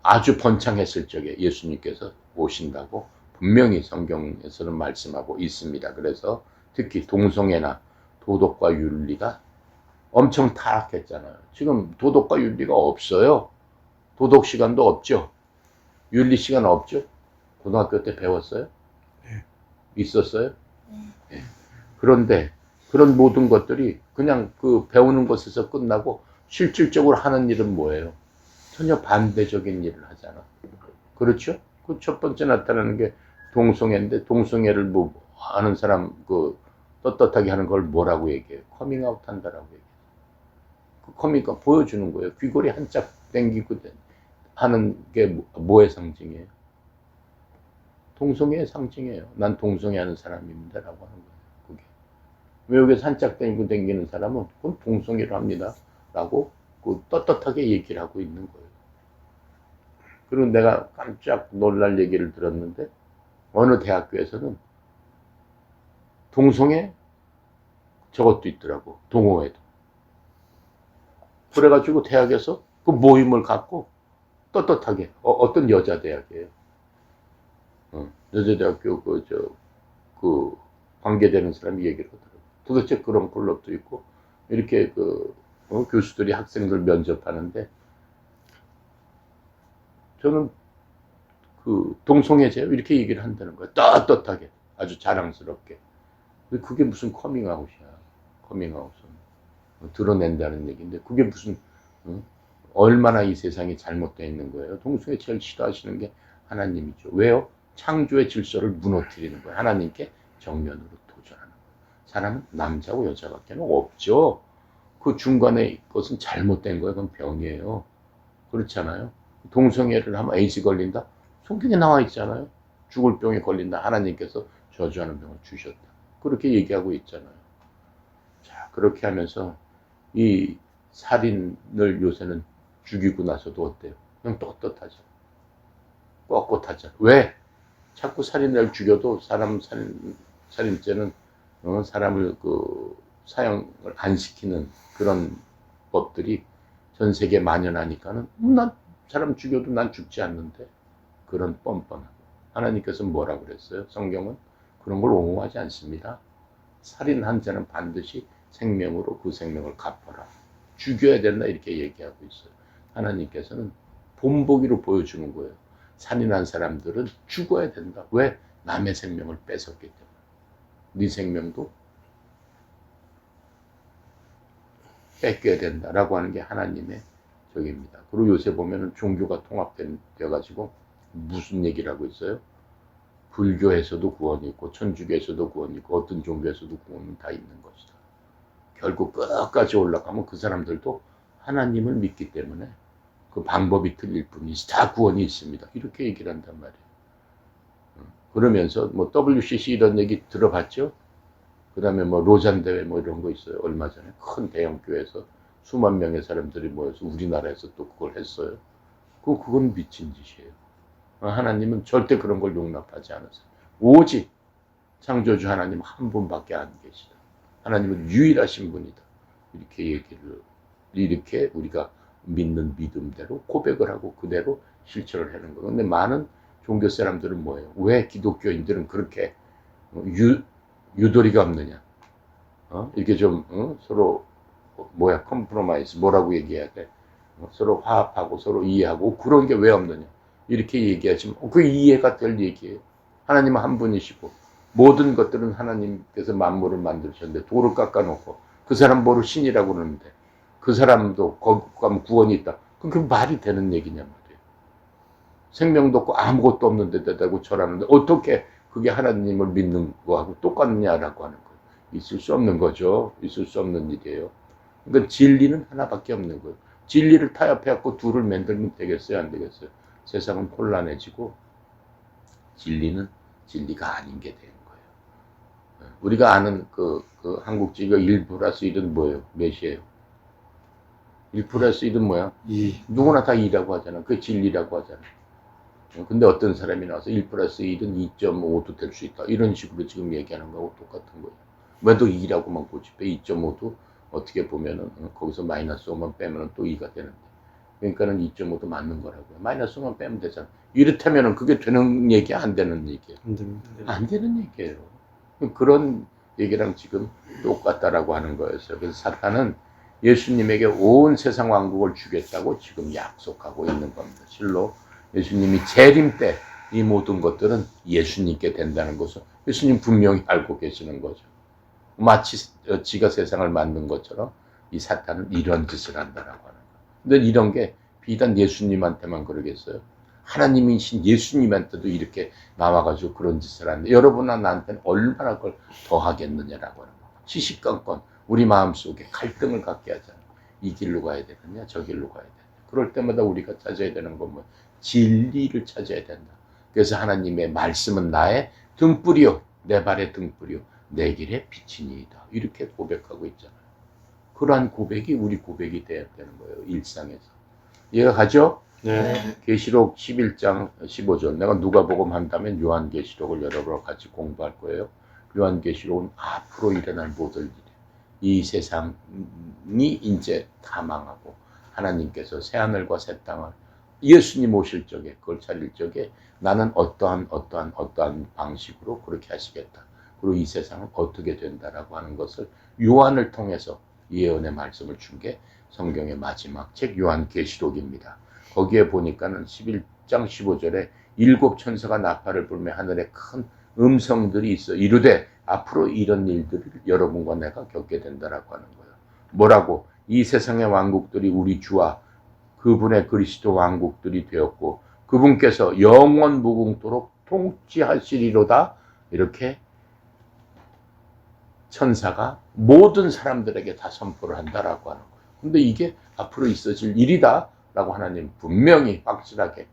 아주 번창했을 적에 예수님께서 오신다고 분명히 성경에서는 말씀하고 있습니다. 그래서 특히 동성애나 도덕과 윤리가 엄청 타락했잖아요. 지금 도덕과 윤리가 없어요. 도덕 시간도 없죠. 윤리 시간 없죠. 고등학교 때 배웠어요? 네. 있었어요? 네. 그런데 그런 모든 것들이 그냥 그 배우는 것에서 끝나고 실질적으로 하는 일은 뭐예요? 전혀 반대적인 일을 하잖아. 그렇죠? 그 첫 번째 나타나는 게 동성애인데, 동성애를 뭐 하는 사람 그 떳떳하게 하는 걸 뭐라고 얘기해요? 커밍아웃 한다라고 얘기해요. 그 커밍아웃 보여주는 거예요. 귀걸이 한 짝 땡기고 하는 게 뭐의 상징이에요? 동성애의 상징이에요. 난 동성애 하는 사람입니다 라고 하는 거예요. 그게. 외국에서 한 짝 땡기고 땡기는 사람은 그건 동성애를 합니다 라고 그 떳떳하게 얘기를 하고 있는 거예요. 그리고 내가 깜짝 놀랄 얘기를 들었는데, 어느 대학교에서는 동성애 저것도 있더라고. 동호회도. 그래가지고 대학에서 그 모임을 갖고 떳떳하게, 어떤 여자 대학이에요. 여자 대학교 그 관계되는 사람이 얘기를 하더라고. 도대체 그런 클럽도 있고, 이렇게 교수들이 학생들 면접하는데, 저는 그 동성애자요 이렇게 얘기를 한다는 거예요. 떳떳하게, 아주 자랑스럽게. 근데 그게 무슨 커밍아웃이야. 커밍아웃은 드러낸다는 얘기인데, 그게 무슨 얼마나 이 세상이 잘못되어 있는 거예요. 동성애 제일 싫어하시는 게 하나님이죠. 왜요? 창조의 질서를 무너뜨리는 거예요. 하나님께 정면으로 도전하는 거예요. 사람은 남자고 여자밖에 없죠. 그 중간에 것은 잘못된 거예요. 그건 병이에요. 그렇잖아요. 동성애를 하면 에이즈 걸린다? 성경에 나와 있잖아요. 죽을 병에 걸린다. 하나님께서 저주하는 병을 주셨다. 그렇게 얘기하고 있잖아요. 자, 그렇게 하면서 이 살인을 요새는 죽이고 나서도 어때요? 그냥 떳떳하죠. 뻣뻣하죠. 왜? 자꾸 살인을 죽여도 살인죄는 사람을 사형을 안 시키는 그런 법들이 전 세계에 만연하니까는 난 사람 죽여도 난 죽지 않는데, 그런 뻔뻔하고. 하나님께서 뭐라고 그랬어요? 성경은 그런 걸 옹호하지 않습니다. 살인한 자는 반드시 생명으로 그 생명을 갚아라. 죽여야 된다 이렇게 얘기하고 있어요. 하나님께서는 본보기로 보여주는 거예요. 살인한 사람들은 죽어야 된다. 왜? 남의 생명을 뺏었기 때문에. 네 생명도 뺏겨야 된다라고 하는 게 하나님의 적입니다. 그리고 요새 보면은 종교가 통합되어가지고 무슨 얘기를 하고 있어요? 불교에서도 구원이 있고, 천주교에서도 구원이 있고, 어떤 종교에서도 구원은 다 있는 것이다. 결국 끝까지 올라가면 그 사람들도 하나님을 믿기 때문에 그 방법이 틀릴 뿐이지 다 구원이 있습니다. 이렇게 얘기를 한단 말이에요. 그러면서 뭐 WCC 이런 얘기 들어봤죠? 그 다음에 뭐 로잔 대회 뭐 이런 거 있어요. 얼마 전에 큰 대형 교회에서 수만 명의 사람들이 모여서 우리나라에서 또 그걸 했어요. 그건 미친 짓이에요. 하나님은 절대 그런 걸 용납하지 않으세요. 오직 창조주 하나님 한 분밖에 안 계시다. 하나님은 유일하신 분이다. 이렇게 우리가 믿는 믿음대로 고백을 하고 그대로 실천을 하는 거예요. 근데 많은 종교 사람들은 뭐예요? 왜 기독교인들은 그렇게 유도리가 없느냐? 이렇게 좀 서로 컴프로마이즈 뭐라고 얘기해야 돼? 서로 화합하고 서로 이해하고 그런 게 왜 없느냐? 이렇게 얘기하시면 그 이해가 될 얘기예요. 하나님은 한 분이시고 모든 것들은 하나님께서 만물을 만드셨는데 돌을 깎아놓고 그 사람 뭐를 신이라고 그러는데 그 사람도 거기 가면 구원이 있다. 그럼 그게 말이 되는 얘기냐 말이에요. 생명도 없고 아무것도 없는 데다 대고 절하는데 어떻게 그게 하나님을 믿는 거하고 똑같느냐라고 하는 거예요. 있을 수 없는 거죠. 있을 수 없는 일이에요. 그러니까 진리는 하나밖에 없는 거예요. 진리를 타협해갖고 둘을 만들면 되겠어요? 안 되겠어요? 세상은 혼란해지고 진리는 진리가 아닌 게 되는 거예요. 우리가 아는 그 한국지가 1+1은 뭐예요? 몇이에요? 1+1은 뭐야? 2. 누구나 다 2라고 하잖아. 그게 진리라고 하잖아. 근데 어떤 사람이 나와서 1+1은 2.5도 될 수 있다. 이런 식으로 지금 얘기하는 거하고 똑같은 거예요. 왜도 2라고만 고집해? 2.5도 어떻게 보면은 거기서 마이너스 5만 빼면은 또 2가 되는데. 그러니까는 2.5도 맞는 거라고요. 마이너스 5만 빼면 되잖아. 이렇다면은 그게 되는 얘기 안 되는 얘기예요. 안 됩니다. 안 되는 얘기예요. 그런 얘기랑 지금 똑같다라고 하는 거였어요. 그래서 사탄은 예수님에게 온 세상 왕국을 주겠다고 지금 약속하고 있는 겁니다. 실로 예수님이 재림 때 이 모든 것들은 예수님께 된다는 것을 예수님 분명히 알고 계시는 거죠. 마치 지가 세상을 만든 것처럼 이 사탄은 이런 짓을 한다라고 하는 거예요. 근데 이런 게 비단 예수님한테만 그러겠어요? 하나님이신 예수님한테도 이렇게 나와가지고 그런 짓을 하는데 여러분과 나한테는 얼마나 그걸 더 하겠느냐라고 하는 거예요. 시시건건 우리 마음속에 갈등을 갖게 하잖아요. 이 길로 가야 되느냐 저 길로 가야 되느냐. 그럴 때마다 우리가 찾아야 되는 건 뭐 진리를 찾아야 된다. 그래서 하나님의 말씀은 나의 등불이요 내 발의 등불이요 내 길의 빛이니이다. 이렇게 고백하고 있잖아요. 그러한 고백이 우리 고백이 돼야 되는 거예요. 일상에서. 이해가 가죠? 네. 계시록 11장 15절. 내가 누가복음 한다면 요한계시록을 여러분과 같이 공부할 거예요. 요한계시록은 앞으로 일어날 모든 일. 이 세상이 이제 다 망하고 하나님께서 새하늘과 새 땅을 예수님 오실 적에 그걸 차릴 적에 나는 어떠한 방식으로 그렇게 하시겠다. 그리고 이 세상은 어떻게 된다라고 하는 것을 요한을 통해서 예언의 말씀을 준 게 성경의 마지막 책 요한계시록입니다. 거기에 보니까는 11장 15절에 7 천사가 나팔을 불며 하늘에 큰 음성들이 있어 이르되 앞으로 이런 일들을 여러분과 내가 겪게 된다라고 하는 거예요. 뭐라고? 이 세상의 왕국들이 우리 주와 그분의 그리스도 왕국들이 되었고 그분께서 영원 무궁토록 통치하시리로다. 이렇게 천사가 모든 사람들에게 다 선포를 한다라고 하는 거예요. 근데 이게 앞으로 있어질 일이다 라고 하나님 분명히 확실하게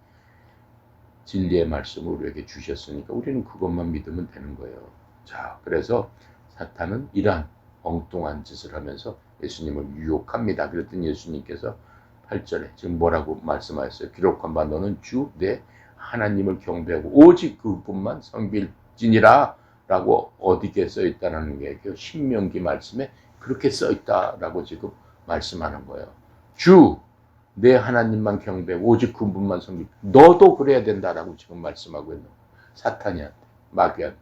진리의 말씀을 우리에게 주셨으니까 우리는 그것만 믿으면 되는 거예요. 자, 그래서 사탄은 이러한 엉뚱한 짓을 하면서 예수님을 유혹합니다. 그랬더니 예수님께서 8절에 지금 뭐라고 말씀하셨어요? 기록한 바 너는 주 내 하나님을 경배하고 오직 그분만 섬길지니라 라고 어디에 써있다는 게 신명기 말씀에 그렇게 써있다라고 지금 말씀하는 거예요. 주 내 하나님만 경배하고 오직 그분만 섬기고 너도 그래야 된다라고 지금 말씀하고 있는 거예요. 사탄이한테, 마귀한테.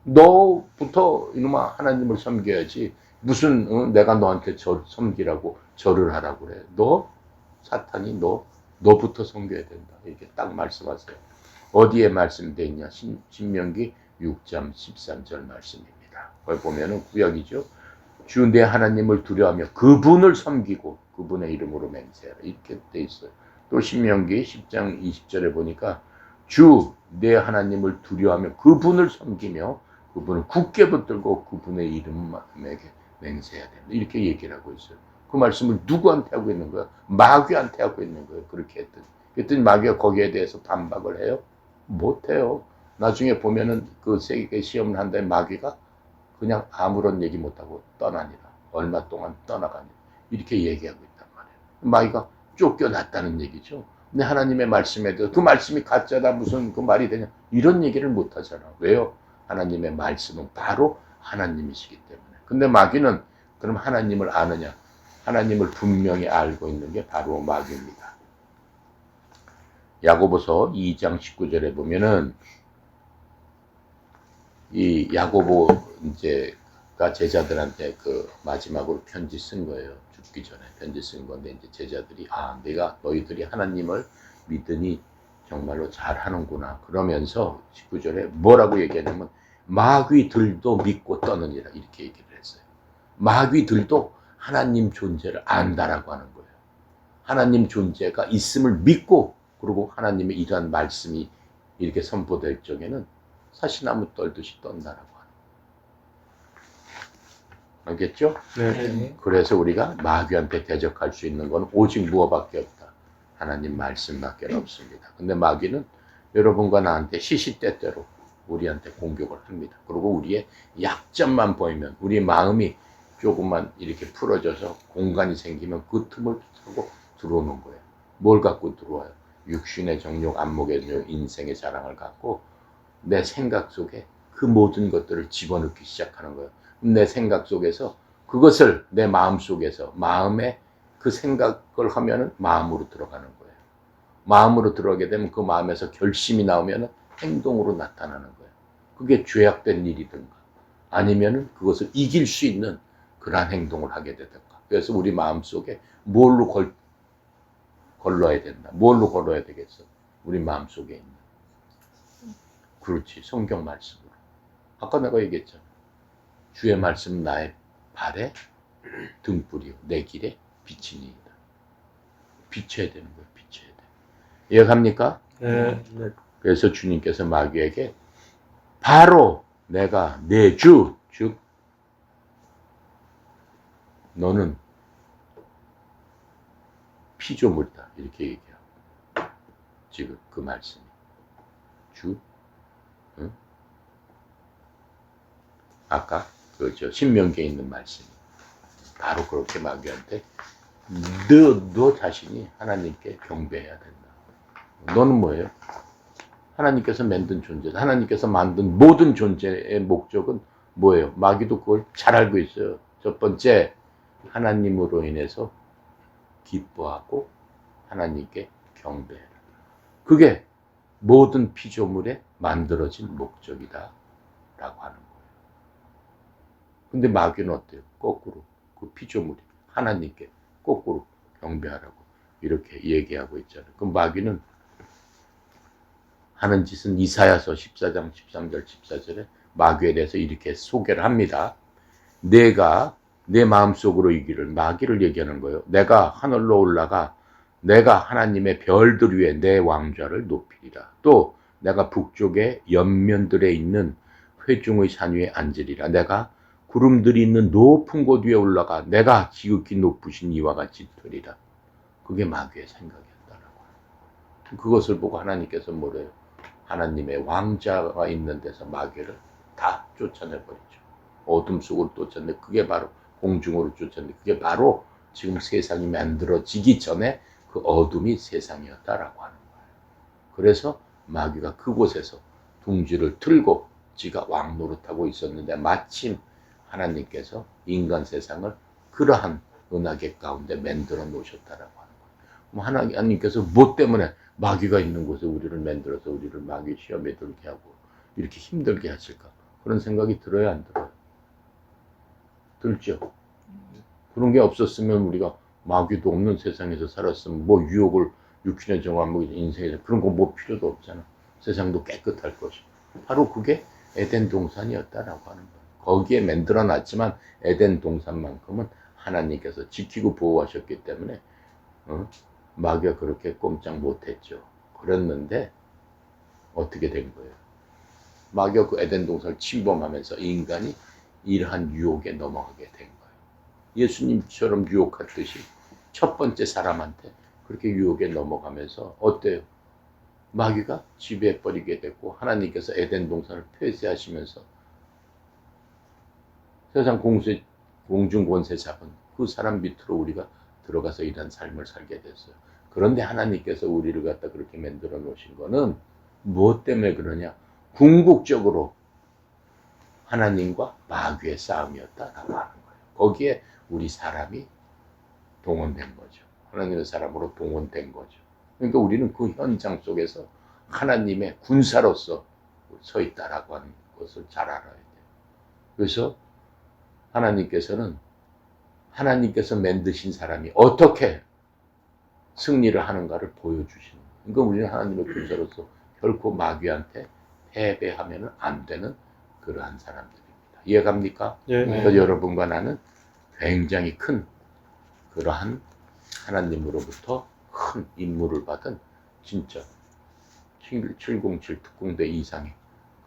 너부터 이놈아 하나님을 섬겨야지 무슨 내가 너한테 섬기라고 절을 하라고 그래. 너 사탄이 너부터 섬겨야 된다. 이렇게 딱 말씀하세요. 어디에 말씀되어 있냐? 신명기 6장 13절 말씀입니다. 거기 보면은 구약이죠. 주 내 하나님을 두려워하며 그분을 섬기고 그분의 이름으로 맹세하라. 이렇게 돼 있어요. 또 신명기 10장 20절에 보니까 주 내 하나님을 두려워하며 그분을 섬기며 그분을 굳게 붙들고 그분의 이름에게 맹세해야 된다. 이렇게 얘기를 하고 있어요. 그 말씀을 누구한테 하고 있는 거야? 마귀한테 하고 있는 거예요. 그렇게 했더니. 그랬더니 마귀가 거기에 대해서 반박을 해요? 못해요. 나중에 보면은 그 세계 시험을 한 다음에 마귀가 그냥 아무런 얘기 못하고 떠나니라. 얼마 동안 떠나가니라. 이렇게 얘기하고 있단 말이에요. 마귀가 쫓겨났다는 얘기죠. 근데 하나님의 말씀에 대해서 그 말씀이 가짜다 무슨 그 말이 되냐. 이런 얘기를 못 하잖아. 왜요? 하나님의 말씀은 바로 하나님이시기 때문에. 근데 마귀는 그럼 하나님을 아느냐? 하나님을 분명히 알고 있는 게 바로 마귀입니다. 야고보서 2장 19절에 보면은 이 야고보 이제가 제자들한테 그 마지막으로 편지 쓴 거예요. 죽기 전에 편지 쓴 건데 이제 제자들이 너희들이 하나님을 믿으니 정말로 잘하는구나. 그러면서 19절에 뭐라고 얘기하냐면 마귀들도 믿고 떠느니라 이렇게 얘기를 했어요. 마귀들도 하나님 존재를 안다라고 하는 거예요. 하나님 존재가 있음을 믿고 그리고 하나님의 이러한 말씀이 이렇게 선포될 적에는 사시나무 떨듯이 떤다라고 하는 거예요. 알겠죠? 네. 그래서 우리가 마귀한테 대적할 수 있는 건 오직 무엇밖에 없다. 하나님 말씀밖에 없습니다. 근데 마귀는 여러분과 나한테 시시때때로 우리한테 공격을 합니다. 그리고 우리의 약점만 보이면 우리 마음이 조금만 이렇게 풀어져서 공간이 생기면 그 틈을 타고 들어오는 거예요. 뭘 갖고 들어와요? 육신의 정욕, 안목의 정욕, 인생의 자랑을 갖고 내 생각 속에 그 모든 것들을 집어넣기 시작하는 거예요. 내 생각 속에서 그것을 내 마음 속에서 마음에 그 생각을 하면은 마음으로 들어가는 거예요. 마음으로 들어가게 되면 그 마음에서 결심이 나오면 행동으로 나타나는 거예요. 그게 죄악된 일이든가 아니면은 그것을 이길 수 있는 그러한 행동을 하게 되든가. 그래서 우리 마음 속에 뭘로 걸러야 된다. 뭘로 걸어야 되겠어? 우리 마음 속에 있는. 그렇지. 성경 말씀으로. 아까 내가 얘기했잖아. 주의 말씀 나의 발에 등불이요. 내 길에 빛이니이다. 비춰야 되는 거예요. 비춰야 돼. 이해갑니까? 네. 그래서 주님께서 마귀에게 바로 내가 내 주, 즉 너는 피조물이다. 이렇게 얘기하고 지금 그 말씀이 주, 응? 아까 저 신명기에 있는 말씀이 바로 그렇게 마귀한테 너 자신이 하나님께 경배해야 된다. 너는 뭐예요? 하나님께서 만든 존재, 하나님께서 만든 모든 존재의 목적은 뭐예요? 마귀도 그걸 잘 알고 있어요. 첫 번째, 하나님으로 인해서 기뻐하고 하나님께 경배해라. 그게 모든 피조물에 만들어진 목적이다 라고 하는 거예요. 근데 마귀는 어때요? 거꾸로 그 피조물이 하나님께 거꾸로 경배하라고 이렇게 얘기하고 있잖아요. 그럼 마귀는 하는 짓은 이사야서 14장 13절 14절에 마귀에 대해서 이렇게 소개를 합니다. 내가 내 마음속으로 이기를, 마귀를 얘기하는 거예요. 내가 하늘로 올라가 내가 하나님의 별들 위에 내 왕좌를 높이리라. 또 내가 북쪽의 연면들에 있는 회중의 산 위에 앉으리라. 내가 구름들이 있는 높은 곳 위에 올라가 내가 지극히 높으신 이와 같이 되리라. 그게 마귀의 생각이었다라고. 그것을 보고 하나님께서 뭐래요? 하나님의 왕자가 있는 데서 마귀를 다 쫓아내버리죠. 어둠 속으로 쫓아내. 그게 바로 공중으로 쫓아내. 그게 바로 지금 세상이 만들어지기 전에 그 어둠이 세상이었다라고 하는 거예요. 그래서 마귀가 그곳에서 둥지를 틀고 지가 왕 노릇하고 있었는데 마침 하나님께서 인간 세상을 그러한 은하계 가운데 만들어 놓으셨다라고 하는 거예요. 하나님께서 뭐 때문에 마귀가 있는 곳에 우리를 만들어서 우리를 마귀 시험에 들게 하고 이렇게 힘들게 하실까? 그런 생각이 들어야 안 들어요? 들죠? 그런 게 없었으면 우리가 마귀도 없는 세상에서 살았으면 뭐 유혹을 6년 정한 뭐 인생에서 그런 거 뭐 필요도 없잖아. 세상도 깨끗할 것이. 바로 그게 에덴 동산이었다라고 하는 거예요. 거기에 만들어 놨지만 에덴 동산만큼은 하나님께서 지키고 보호하셨기 때문에 마귀가 그렇게 꼼짝 못했죠. 그랬는데 어떻게 된 거예요? 마귀가 그 에덴 동산을 침범하면서 인간이 이러한 유혹에 넘어가게 된 거예요. 예수님처럼 유혹했듯이 첫 번째 사람한테 그렇게 유혹에 넘어가면서 어때요? 마귀가 지배해버리게 됐고 하나님께서 에덴 동산을 폐쇄하시면서 세상 공중 권세 잡은 그 사람 밑으로 우리가 들어가서 이런 삶을 살게 됐어요. 그런데 하나님께서 우리를 갖다 그렇게 만들어 놓으신 거는 무엇 때문에 그러냐? 궁극적으로 하나님과 마귀의 싸움이었다라고 하는 거예요. 거기에 우리 사람이 동원된 거죠. 하나님의 사람으로 동원된 거죠. 그러니까 우리는 그 현장 속에서 하나님의 군사로서 서 있다라고 하는 것을 잘 알아야 돼요. 그래서 하나님께서 만드신 사람이 어떻게 승리를 하는가를 보여주시는 거예요. 그러니까 우리는 하나님의 군사로서 결코 마귀한테 패배하면 안 되는 그러한 사람들입니다. 이해갑니까? 예. 그러니까 여러분과 나는 굉장히 큰 그러한 하나님으로부터 큰 임무를 받은 진짜 707 특공대 이상의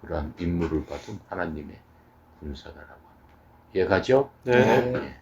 그러한 임무를 받은 하나님의 군사다라고 합니다. 이해가죠? 네. 예.